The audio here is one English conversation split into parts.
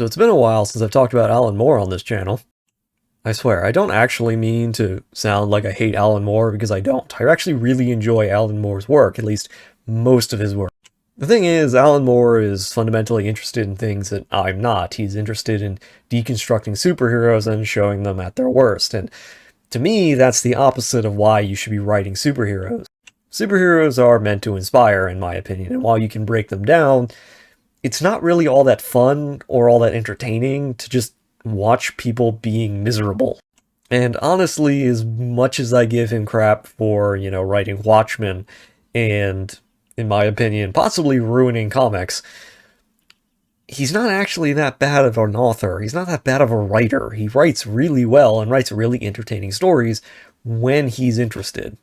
So it's been a while since I've talked about Alan Moore on this channel. I swear, I don't actually mean to sound like I hate Alan Moore, because I don't. I actually really enjoy Alan Moore's work, at least most of his work. The thing is, Alan Moore is fundamentally interested in things that I'm not. He's interested in deconstructing superheroes and showing them at their worst, and to me, that's the opposite of why you should be writing superheroes. Superheroes are meant to inspire, in my opinion, and while you can break them down, it's not really all that fun or all that entertaining to just watch people being miserable. And honestly, as much as I give him crap for, writing Watchmen and, in my opinion, possibly ruining comics, he's not actually that bad of an author. He's not that bad of a writer. He writes really well and writes really entertaining stories when he's interested.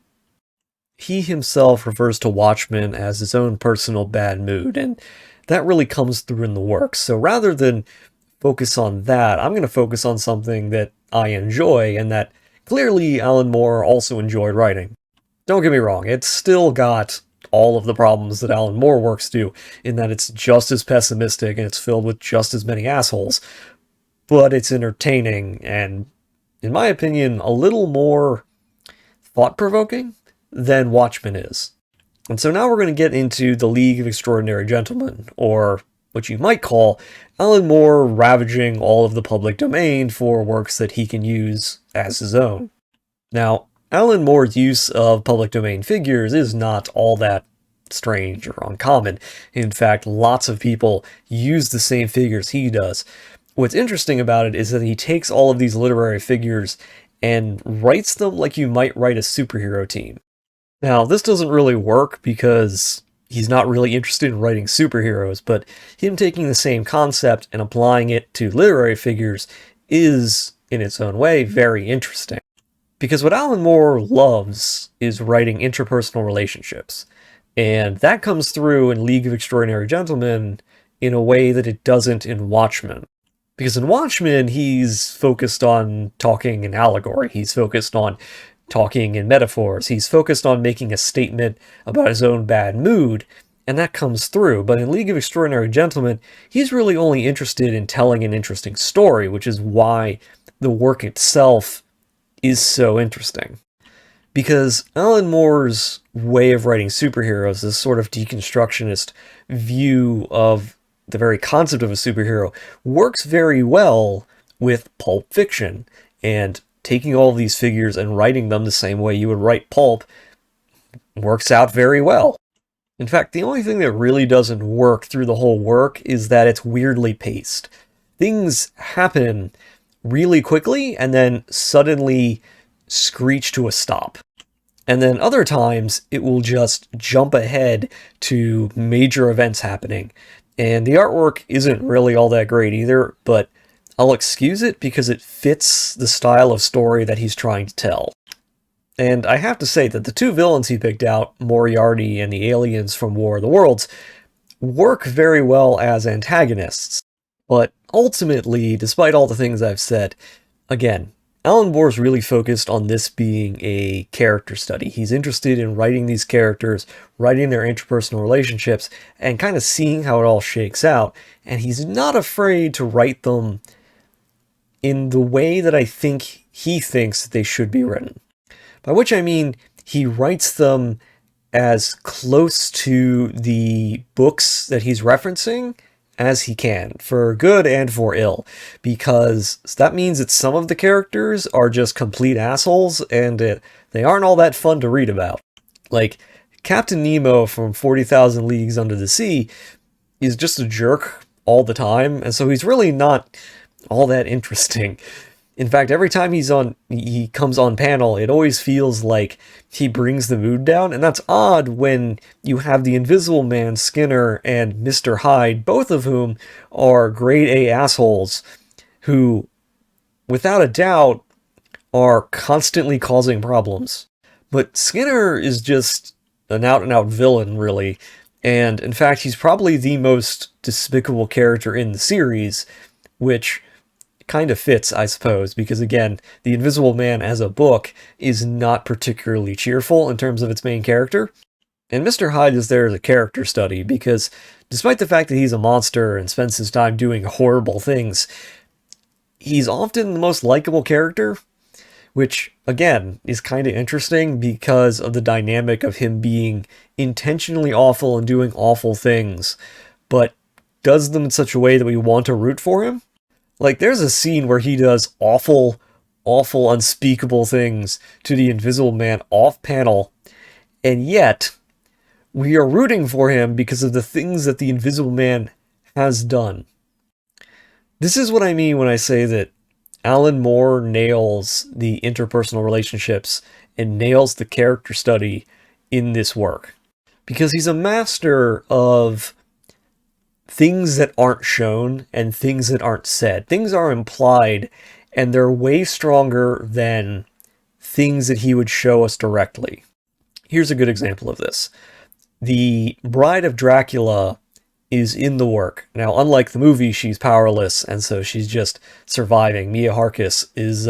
He himself refers to Watchmen as his own personal bad mood, and that really comes through in the work. So rather than focus on that, I'm going to focus on something that I enjoy and that clearly Alan Moore also enjoyed writing. Don't get me wrong, it's still got all of the problems that Alan Moore works do, in that it's just as pessimistic and it's filled with just as many assholes, but it's entertaining and, in my opinion, a little more thought-provoking than Watchmen is. And so now we're going to get into the League of Extraordinary Gentlemen, or what you might call Alan Moore ravaging all of the public domain for works that he can use as his own. Now, Alan Moore's use of public domain figures is not all that strange or uncommon. In fact, lots of people use the same figures he does. What's interesting about it is that he takes all of these literary figures and writes them like you might write a superhero team. Now, this doesn't really work because he's not really interested in writing superheroes, but him taking the same concept and applying it to literary figures is, in its own way, very interesting. Because what Alan Moore loves is writing interpersonal relationships, and that comes through in League of Extraordinary Gentlemen in a way that it doesn't in Watchmen. Because in Watchmen, he's focused on talking in allegory, he's focused on talking in metaphors, he's focused on making a statement about his own bad mood, and that comes through. But in League of Extraordinary Gentlemen, he's really only interested in telling an interesting story, which is why the work itself is so interesting. Because Alan Moore's way of writing superheroes, this sort of deconstructionist view of the very concept of a superhero, works very well with pulp fiction, and taking all of these figures and writing them the same way you would write pulp works out very well. In fact, the only thing that really doesn't work through the whole work is that it's weirdly paced. Things happen really quickly and then suddenly screech to a stop. And then other times it will just jump ahead to major events happening. And the artwork isn't really all that great either, but I'll excuse it because it fits the style of story that he's trying to tell. And I have to say that the two villains he picked out, Moriarty and the aliens from War of the Worlds, work very well as antagonists. But ultimately, despite all the things I've said, again, Alan Moore's really focused on this being a character study. He's interested in writing these characters, writing their interpersonal relationships, and kind of seeing how it all shakes out. And he's not afraid to write them in the way that I think he thinks they should be written. By which I mean, he writes them as close to the books that he's referencing as he can, for good and for ill, because that means that some of the characters are just complete assholes, and they aren't all that fun to read about. Like, Captain Nemo from 40,000 Leagues Under the Sea is just a jerk all the time, and so he's really not all that interesting. In fact, every time he comes on panel, it always feels like he brings the mood down, and that's odd when you have the Invisible Man, Skinner, and Mr. Hyde, both of whom are grade A assholes who, without a doubt, are constantly causing problems. But Skinner is just an out-and-out villain, really, and in fact, he's probably the most despicable character in the series, which kind of fits, I suppose, because again, The Invisible Man as a book is not particularly cheerful in terms of its main character. And Mr. Hyde is there as a character study, because despite the fact that he's a monster and spends his time doing horrible things, he's often the most likable character, which, again, is kind of interesting because of the dynamic of him being intentionally awful and doing awful things, but does them in such a way that we want to root for him. Like, there's a scene where he does awful, awful, unspeakable things to the Invisible Man off-panel, and yet we are rooting for him because of the things that the Invisible Man has done. This is what I mean when I say that Alan Moore nails the interpersonal relationships and nails the character study in this work. Because he's a master of things that aren't shown and things that aren't said. Things are implied, and they're way stronger than things that he would show us directly. Here's a good example of this. The Bride of Dracula is in the work. Now, unlike the movie, she's powerless, and so she's just surviving. Mia Harkis is,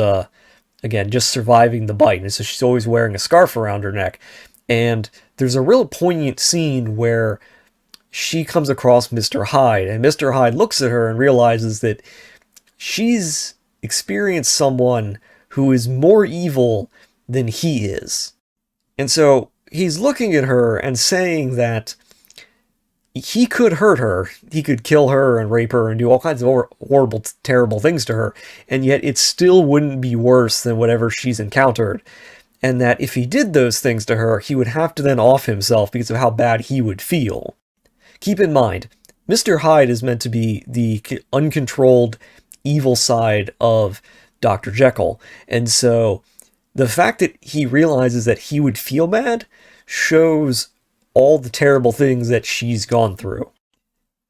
again, just surviving the bite, and so she's always wearing a scarf around her neck. And there's a real poignant scene where she comes across Mr. Hyde, and Mr. Hyde looks at her and realizes that she's experienced someone who is more evil than he is. And so he's looking at her and saying that he could hurt her, he could kill her and rape her and do all kinds of horrible, terrible things to her, and yet it still wouldn't be worse than whatever she's encountered. And that if he did those things to her, he would have to then off himself because of how bad he would feel. Keep in mind, Mr. Hyde is meant to be the uncontrolled evil side of Dr. Jekyll, and so the fact that he realizes that he would feel bad shows all the terrible things that she's gone through.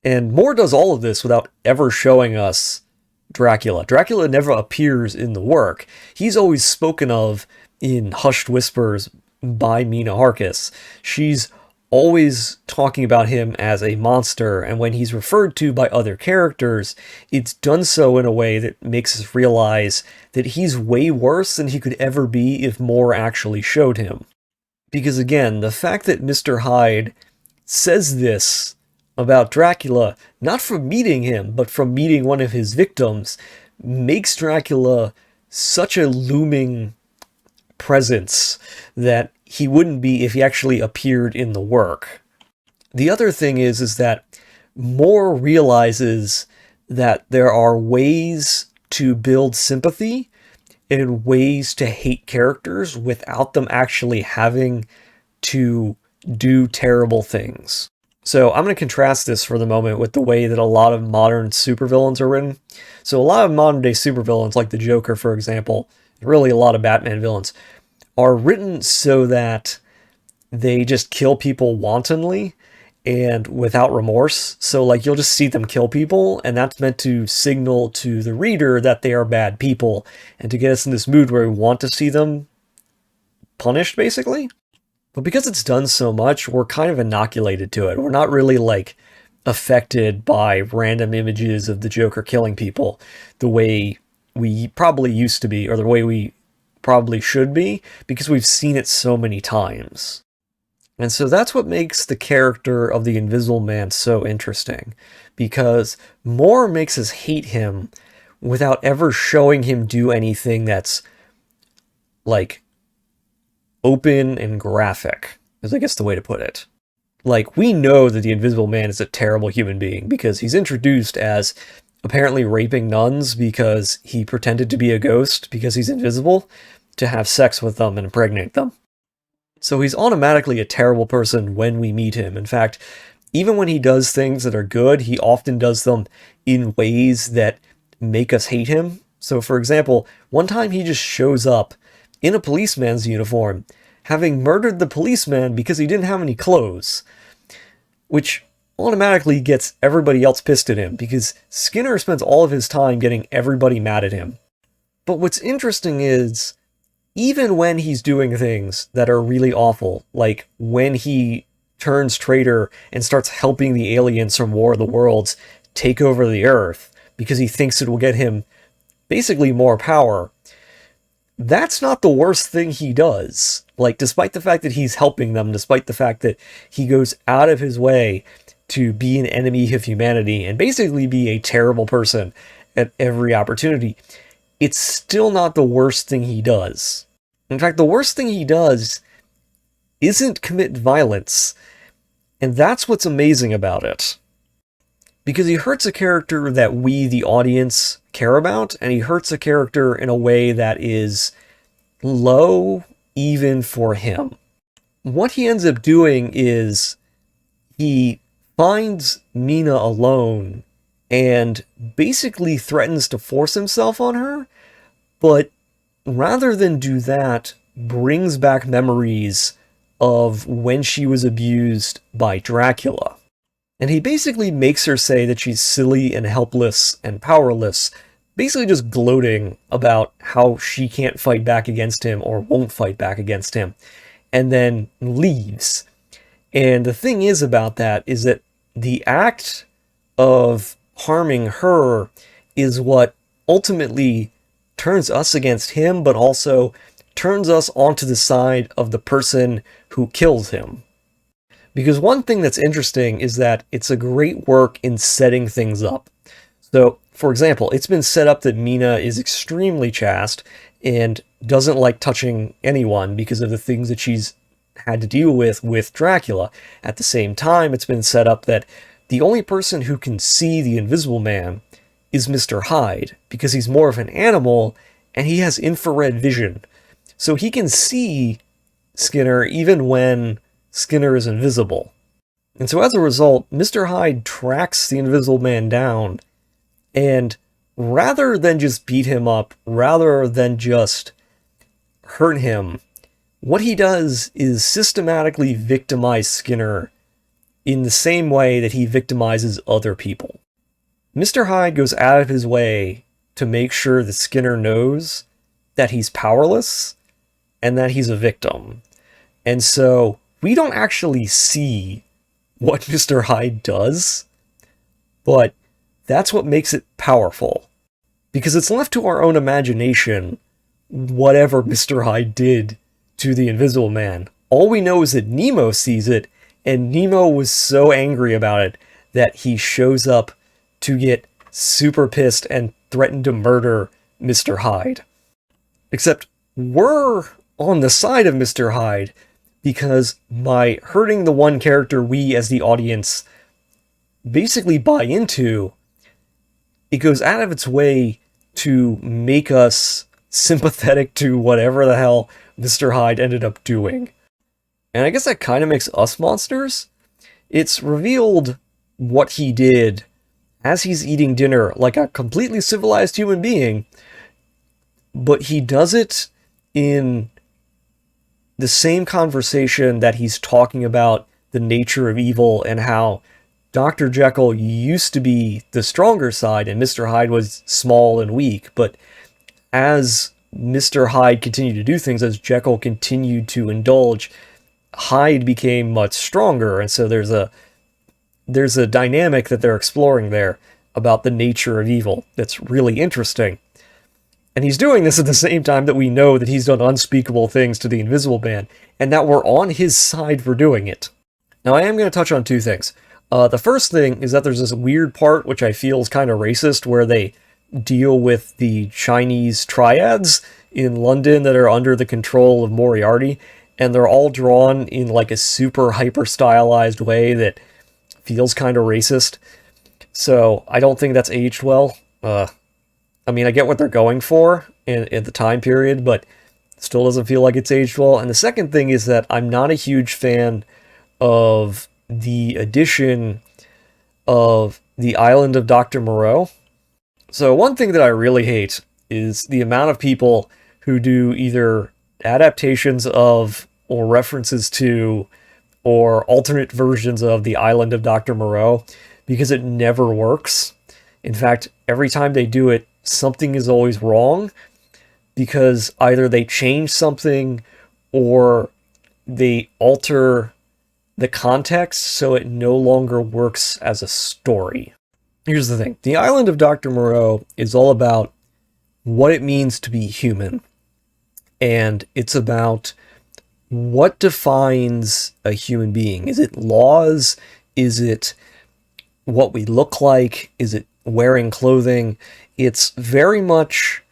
And Moore does all of this without ever showing us Dracula. Dracula never appears in the work. He's always spoken of in hushed whispers by Mina Harkis. She's always talking about him as a monster, and when he's referred to by other characters, it's done so in a way that makes us realize that he's way worse than he could ever be if Moore actually showed him. Because again, the fact that Mr. Hyde says this about Dracula, not from meeting him, but from meeting one of his victims, makes Dracula such a looming presence that he wouldn't be if he actually appeared in the work. The other thing is that Moore realizes that there are ways to build sympathy and ways to hate characters without them actually having to do terrible things. So I'm going to contrast this for the moment with the way that a lot of modern supervillains are written. So a lot of modern day supervillains, like the Joker, for example, really a lot of Batman villains, are written so that they just kill people wantonly and without remorse. So like you'll just see them kill people, and that's meant to signal to the reader that they are bad people and to get us in this mood where we want to see them punished, basically. But because it's done so much, we're kind of inoculated to it. We're not really like affected by random images of the Joker killing people the way we probably used to be, or the way we probably should be, because we've seen it so many times. And so that's what makes the character of the Invisible Man so interesting, because Moore makes us hate him without ever showing him do anything that's like open and graphic, is I guess the way to put it. Like, we know that the Invisible Man is a terrible human being because he's introduced as apparently raping nuns because he pretended to be a ghost because he's invisible, to have sex with them and impregnate them. So he's automatically a terrible person when we meet him. In fact, even when he does things that are good, he often does them in ways that make us hate him. So for example, one time he just shows up in a policeman's uniform, having murdered the policeman because he didn't have any clothes, which automatically gets everybody else pissed at him, because Skinner spends all of his time getting everybody mad at him. But what's interesting is, even when he's doing things that are really awful, like when he turns traitor and starts helping the aliens from War of the Worlds take over the Earth because he thinks it will get him basically more power, that's not the worst thing he does. Like, despite the fact that he's helping them, despite the fact that he goes out of his way to be an enemy of humanity and basically be a terrible person at every opportunity, it's still not the worst thing he does. In fact, the worst thing he does isn't commit violence, and that's what's amazing about it. Because he hurts a character that we, the audience, care about, and he hurts a character in a way that is low even for him. What he ends up doing is he finds Mina alone and basically threatens to force himself on her, but rather than do that, brings back memories of when she was abused by Dracula. And he basically makes her say that she's silly and helpless and powerless, basically just gloating about how she can't fight back against him or won't fight back against him, and then leaves. And the thing is about that is that the act of harming her is what ultimately turns us against him, but also turns us onto the side of the person who kills him. Because one thing that's interesting is that it's a great work in setting things up. So, for example, it's been set up that Mina is extremely chaste and doesn't like touching anyone because of the things that she's had to deal with Dracula. At the same time, it's been set up that the only person who can see the Invisible Man is Mr. Hyde, because he's more of an animal and he has infrared vision. So he can see Skinner even when Skinner is invisible. And so as a result, Mr. Hyde tracks the Invisible Man down, and rather than just beat him up, rather than just hurt him, what he does is systematically victimize Skinner in the same way that he victimizes other people. Mr. Hyde goes out of his way to make sure that Skinner knows that he's powerless and that he's a victim. And so we don't actually see what Mr. Hyde does, but that's what makes it powerful. Because it's left to our own imagination whatever Mr. Hyde did to the Invisible Man. All we know is that Nemo sees it, and Nemo was so angry about it that he shows up to get super pissed and threaten to murder Mr. Hyde. Except we're on the side of Mr. Hyde, because by hurting the one character we as the audience basically buy into, it goes out of its way to make us sympathetic to whatever the hell Mr. Hyde ended up doing. And I guess that kind of makes us monsters. It's revealed what he did as he's eating dinner like a completely civilized human being, but he does it in the same conversation that he's talking about the nature of evil and how Dr. Jekyll used to be the stronger side and Mr. Hyde was small and weak, but as Mr. Hyde continued to do things, as Jekyll continued to indulge, Hyde became much stronger, and so there's a dynamic that they're exploring there about the nature of evil that's really interesting. And he's doing this at the same time that we know that he's done unspeakable things to the Invisible Man, and that we're on his side for doing it. Now, I am going to touch on two things. The first thing is that there's this weird part, which I feel is kind of racist, where they deal with the Chinese triads in London that are under the control of Moriarty, and they're all drawn in like a super hyper-stylized way that feels kind of racist. So I don't think that's aged well. I mean, I get what they're going for at the time period, but it still doesn't feel like it's aged well. And the second thing is that I'm not a huge fan of the addition of the Island of Dr. Moreau. So one thing that I really hate is the amount of people who do either adaptations of or references to or alternate versions of the Island of Dr. Moreau, because it never works. In fact, every time they do it, something is always wrong, because either they change something or they alter the context so it no longer works as a story. Here's the thing. The Island of Dr. Moreau is all about what it means to be human. And it's about what defines a human being. Is it laws? Is it what we look like? Is it wearing clothing? It's very much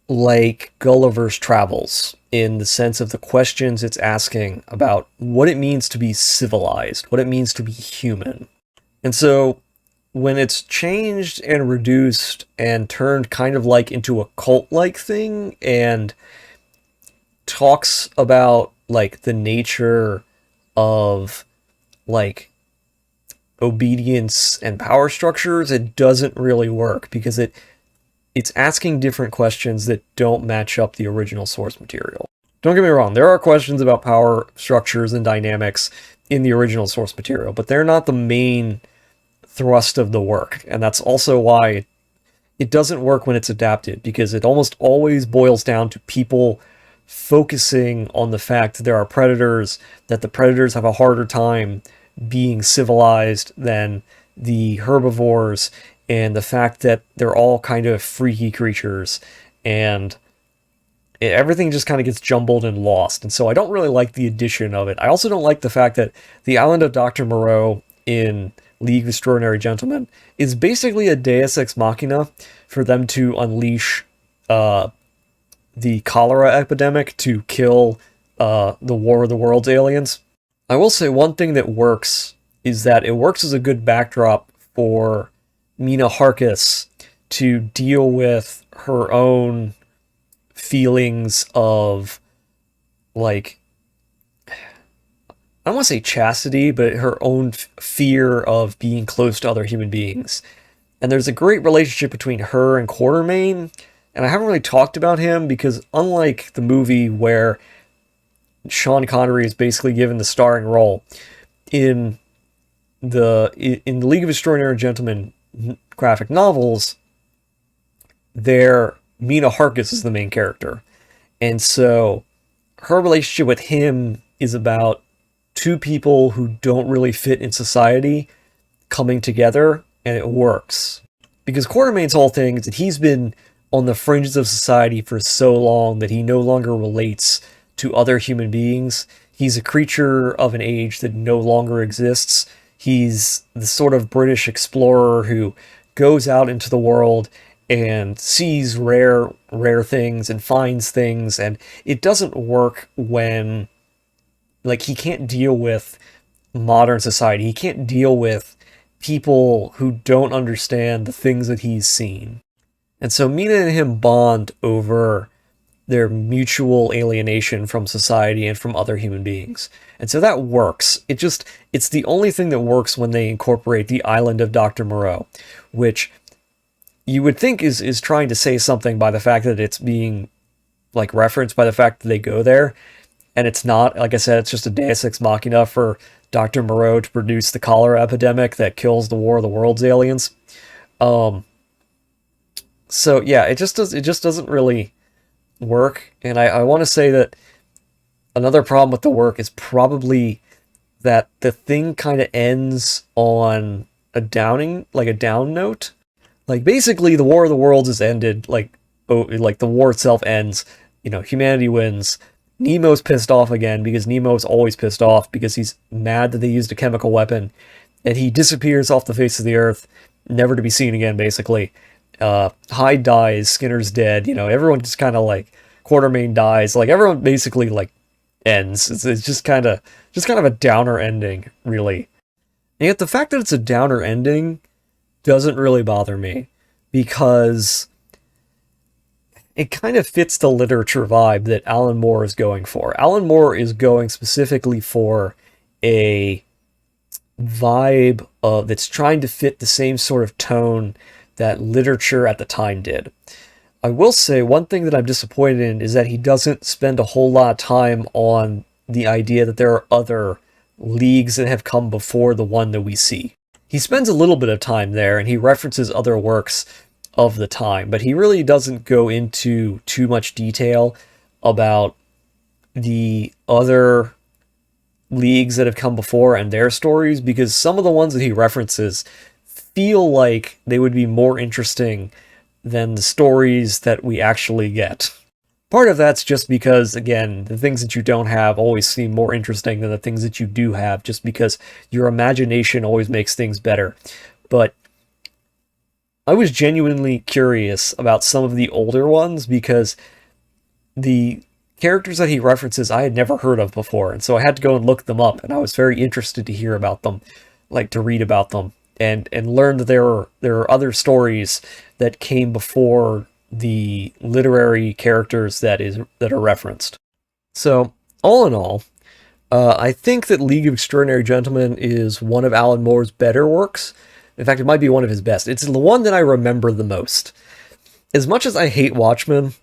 like Gulliver's Travels in the sense of the questions it's asking about what it means to be civilized, what it means to be human. And so when it's changed and reduced and turned kind of like into a cult-like thing and talks about like the nature of like obedience and power structures, it doesn't really work because it's asking different questions that don't match up the original source material. Don't get me wrong, there are questions about power structures and dynamics in the original source material, but they're not the main thrust of the work, and that's also why it doesn't work when it's adapted, because it almost always boils down to people focusing on the fact that there are predators, that the predators have a harder time being civilized than the herbivores, and the fact that they're all kind of freaky creatures, and everything just kind of gets jumbled and lost. And so I don't really like the addition of it. I also don't like the fact that the island of Dr. Moreau in League of Extraordinary Gentlemen is basically a deus ex machina for them to unleash the cholera epidemic to kill the War of the Worlds aliens. I will say one thing that works is that it works as a good backdrop for Mina Harkis to deal with her own feelings of, like, I don't want to say chastity, but her own fear of being close to other human beings. And there's a great relationship between her and Quartermain, and I haven't really talked about him because unlike the movie where Sean Connery is basically given the starring role, in the League of Extraordinary Gentlemen graphic novels, Mina Harkis is the main character. And so her relationship with him is about two people who don't really fit in society coming together, and it works. Because Quartermain's whole thing is that he's been on the fringes of society for so long that he no longer relates to other human beings. He's a creature of an age that no longer exists. He's the sort of British explorer who goes out into the world and sees rare things and finds things, and it doesn't work when, like, he can't deal with modern society. He can't deal with people who don't understand the things that he's seen. And so Mina and him bond over their mutual alienation from society and from other human beings. And so that works. It's the only thing that works when they incorporate the island of Dr. Moreau, which you would think is trying to say something by the fact that it's being, like, referenced by the fact that they go there. And it's not. Like I said, it's just a deus ex machina for Dr. Moreau to produce the cholera epidemic that kills the War of the Worlds aliens. So yeah, it just doesn't really work. And I want to say that another problem with the work is probably that the thing kind of ends on a down note. Like, basically, the War of the Worlds is ended, like the war itself ends, humanity wins. Nemo's pissed off again, because Nemo's always pissed off, because he's mad that they used a chemical weapon, and he disappears off the face of the earth, never to be seen again, basically. Hyde dies, Skinner's dead, everyone just kind of, like, Quartermain dies, like, everyone basically, like, ends. It's just kind of a downer ending, really. And yet the fact that it's a downer ending doesn't really bother me, because it kind of fits the literature vibe that Alan Moore is going for. Alan Moore is going specifically for a vibe that's trying to fit the same sort of tone that literature at the time did. I will say one thing that I'm disappointed in is that he doesn't spend a whole lot of time on the idea that there are other leagues that have come before the one that we see. He spends a little bit of time there, and he references other works of the time, but he really doesn't go into too much detail about the other leagues that have come before and their stories, because some of the ones that he references feel like they would be more interesting than the stories that we actually get. Part of that's just because, again, the things that you don't have always seem more interesting than the things that you do have, just because your imagination always makes things better. But I was genuinely curious about some of the older ones because the characters that he references I had never heard of before, and so I had to go and look them up, and I was very interested to hear about them, like to read about them, and learn that there are other stories that came before the literary characters that are referenced. So, all in all, I think that League of Extraordinary Gentlemen is one of Alan Moore's better works. In fact, it might be one of his best. It's the one that I remember the most. As much as I hate Watchmen,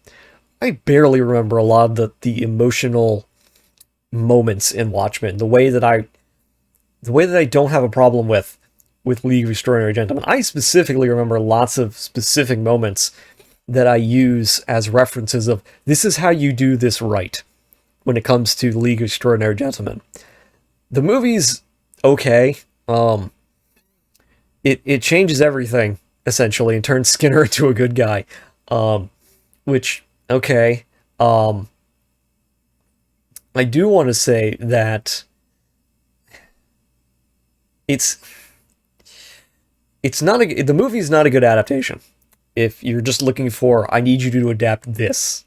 I barely remember a lot of the emotional moments in Watchmen. The way that I don't have a problem with League of Extraordinary Gentlemen. I specifically remember lots of specific moments that I use as references of, this is how you do this right when it comes to League of Extraordinary Gentlemen. The movie's okay. It changes everything, essentially, and turns Skinner into a good guy. Which, okay. I do want to say that the movie's not a good adaptation. If you're just looking for, I need you to adapt this.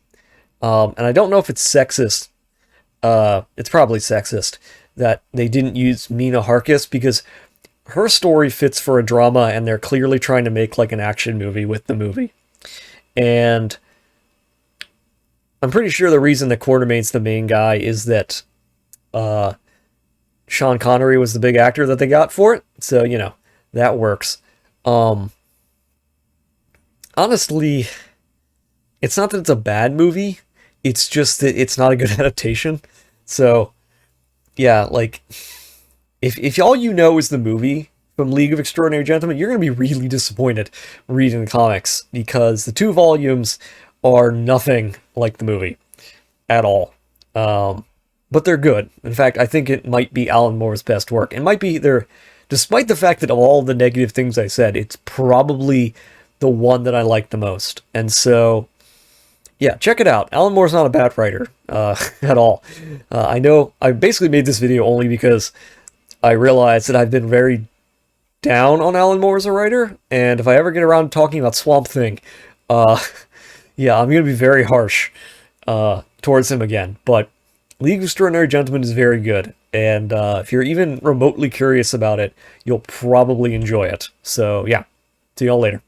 And I don't know if it's sexist. It's probably sexist that they didn't use Mina Harkis, because her story fits for a drama, and they're clearly trying to make like an action movie with the movie. And I'm pretty sure the reason that Quartermain's the main guy is that Sean Connery was the big actor that they got for it. So, that works. Honestly, it's not that it's a bad movie, it's just that it's not a good adaptation. So, yeah, like, if all you know is the movie from League of Extraordinary Gentlemen, you're going to be really disappointed reading the comics, because the 2 volumes are nothing like the movie at all. But they're good. In fact, I think it might be Alan Moore's best work. It might be despite the fact that of all the negative things I said, it's probably the one that I like the most. And so, yeah, check it out. Alan Moore's not a bad writer at all. I know I basically made this video only because I realized that I've been very down on Alan Moore as a writer, and if I ever get around to talking about Swamp Thing, yeah, I'm going to be very harsh towards him again. But League of Extraordinary Gentlemen is very good, and if you're even remotely curious about it, you'll probably enjoy it. So, yeah, see y'all later.